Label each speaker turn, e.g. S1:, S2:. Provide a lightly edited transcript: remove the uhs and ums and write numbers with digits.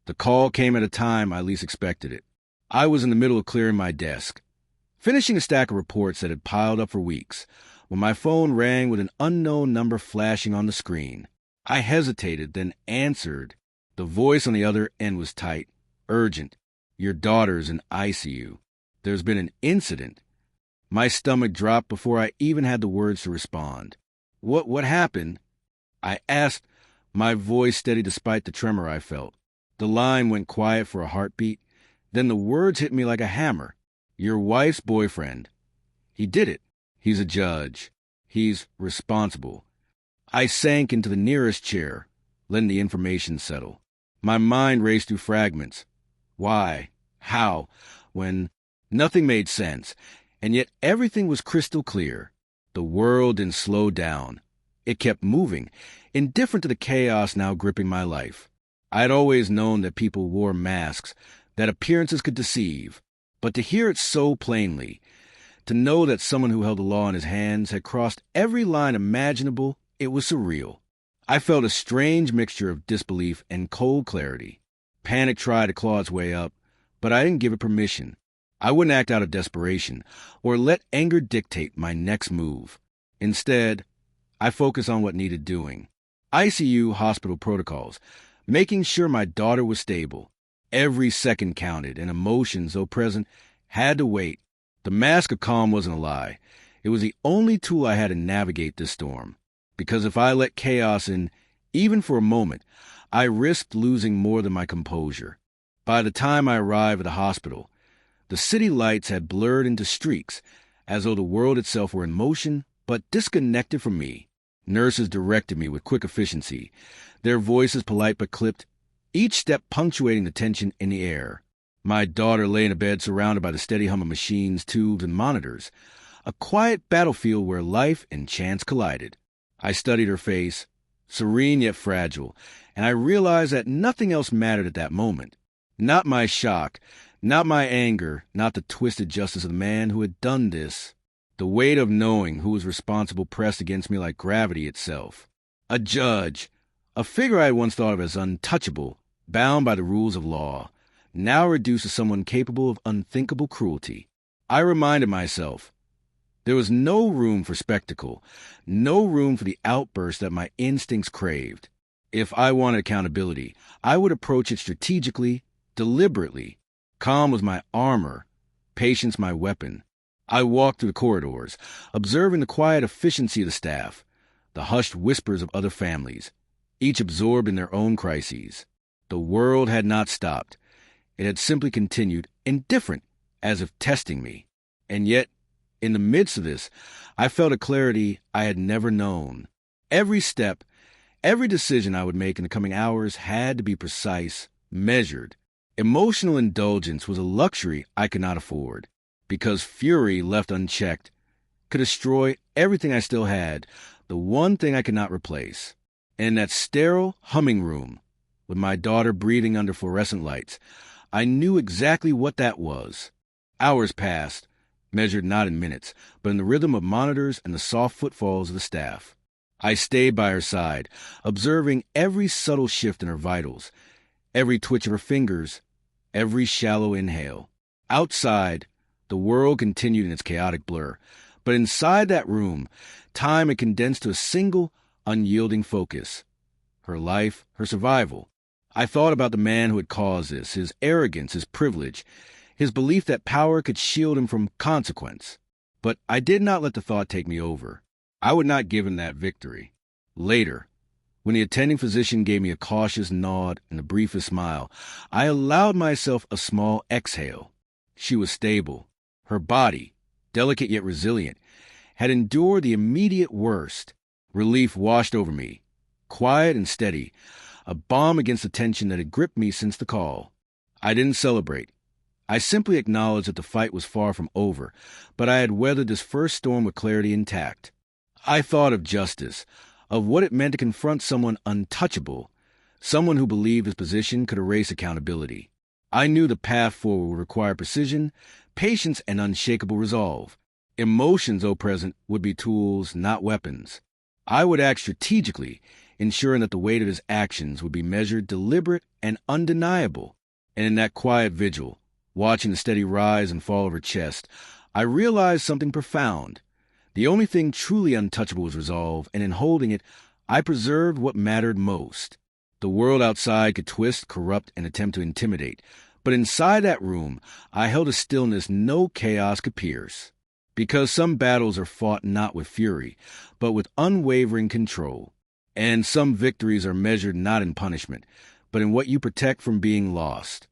S1: The call came at a time I least expected it. I was in the middle of clearing my desk, finishing a stack of reports that had piled up for weeks, when my phone rang with an unknown number flashing on the screen. I hesitated, then answered. The voice on the other end was tight, urgent. "Your daughter's in ICU. There's been an incident." My stomach dropped before I even had the words to respond. What happened?" I asked, my voice steady despite the tremor I felt. The line went quiet for a heartbeat. Then the words hit me like a hammer. "Your wife's boyfriend. He did it. He's a judge. He's responsible." I sank into the nearest chair, letting the information settle. My mind raced through fragments. Why? How? When? Nothing made sense, and yet everything was crystal clear. The world didn't slow down. It kept moving, indifferent to the chaos now gripping my life. I had always known that people wore masks, that appearances could deceive, but to hear it so plainly, to know that someone who held the law in his hands had crossed every line imaginable, it was surreal. I felt a strange mixture of disbelief and cold clarity. Panic tried to claw its way up, but I didn't give it permission. I wouldn't act out of desperation or let anger dictate my next move. Instead, I focused on what needed doing. ICU hospital protocols, making sure my daughter was stable. Every second counted, and emotions, though present, had to wait. The mask of calm wasn't a lie. It was the only tool I had to navigate this storm. Because if I let chaos in, even for a moment, I risked losing more than my composure. By the time I arrived at the hospital, the city lights had blurred into streaks, as though the world itself were in motion, but disconnected from me. Nurses directed me with quick efficiency, their voices polite but clipped, each step punctuating the tension in the air. My daughter lay in a bed surrounded by the steady hum of machines, tubes, and monitors, a quiet battlefield where life and chance collided. I studied her face, serene yet fragile, and I realized that nothing else mattered at that moment. Not my shock, not my anger, not the twisted justice of the man who had done this. The weight of knowing who was responsible pressed against me like gravity itself. A judge, a figure I had once thought of as untouchable, bound by the rules of law, now reduced to someone capable of unthinkable cruelty. I reminded myself, there was no room for spectacle, no room for the outburst that my instincts craved. If I wanted accountability, I would approach it strategically, deliberately. Calm was my armor, patience my weapon. I walked through the corridors, observing the quiet efficiency of the staff, the hushed whispers of other families, each absorbed in their own crises. The world had not stopped. It had simply continued, indifferent, as if testing me. And yet, in the midst of this, I felt a clarity I had never known. Every step, every decision I would make in the coming hours had to be precise, measured. Emotional indulgence was a luxury I could not afford, because fury left unchecked could destroy everything I still had, the one thing I could not replace. In that sterile humming room, with my daughter breathing under fluorescent lights, I knew exactly what that was. Hours passed, measured not in minutes, but in the rhythm of monitors and the soft footfalls of the staff. I stayed by her side, observing every subtle shift in her vitals, every twitch of her fingers, every shallow inhale. Outside, the world continued in its chaotic blur, but inside that room, time had condensed to a single, unyielding focus. Her life, her survival. I thought about the man who had caused this, his arrogance, his privilege, his belief that power could shield him from consequence. But I did not let the thought take me over. I would not give him that victory. Later, when the attending physician gave me a cautious nod and the briefest smile, I allowed myself a small exhale. She was stable. Her body, delicate yet resilient, had endured the immediate worst. Relief washed over me, quiet and steady, a balm against the tension that had gripped me since the call. I didn't celebrate. I simply acknowledged that the fight was far from over, but I had weathered this first storm with clarity intact. I thought of justice, of what it meant to confront someone untouchable, someone who believed his position could erase accountability. I knew the path forward would require precision, patience, and unshakable resolve. Emotions, though present, would be tools, not weapons. I would act strategically, ensuring that the weight of his actions would be measured, deliberate, and undeniable. And in that quiet vigil, watching the steady rise and fall of her chest, I realized something profound. The only thing truly untouchable was resolve, and in holding it, I preserved what mattered most. The world outside could twist, corrupt, and attempt to intimidate, but inside that room, I held a stillness no chaos could pierce. Because some battles are fought not with fury, but with unwavering control. And some victories are measured not in punishment, but in what you protect from being lost.